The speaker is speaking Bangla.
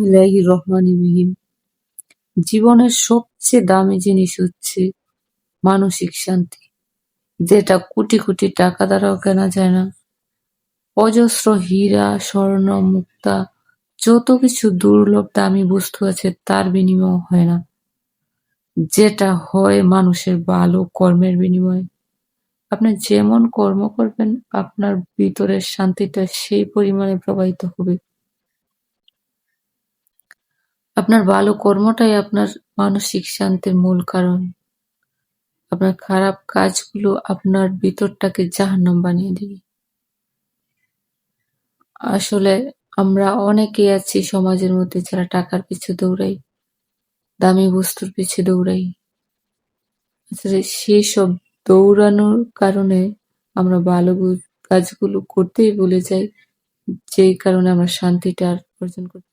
বিসমিল্লাহির রহমানির রহিম। জীবনের সবচেয়ে দামি জিনিস হচ্ছে মানসিক শান্তি, যেটা কোটি কোটি টাকা দ্বারাও কেনা যায় না। অজস্র হীরা, স্বর্ণ, মুক্তা, যত কিছু দুর্লভ দামি বস্তু আছে তার বিনিময় হয় না, যেটা হয় মানুষের ভালো কর্মের বিনিময়ে। আপনি যেমন কর্ম করবেন, আপনার ভিতরের শান্তিটা সেই পরিমাণে প্রবাহিত হবে। আপনার ভালো কর্মটাই আপনার মানসিক শান্তির মূল কারণ। আপনার খারাপ কাজগুলো আপনার ভিতরটাকে জাহান্নাম বানিয়ে দিবে। আসলে আমরা অনেকেই আছি সমাজের মধ্যে যারা টাকার পিছে দৌড়াই, দামি বস্তুর পিছে দৌড়াই। আসলে সেসব দৌড়ানোর কারণে আমরা ভালো কাজগুলো করতেই ভুলে যাই, যেই কারণে আমরা শান্তিটা আর অর্জন করতে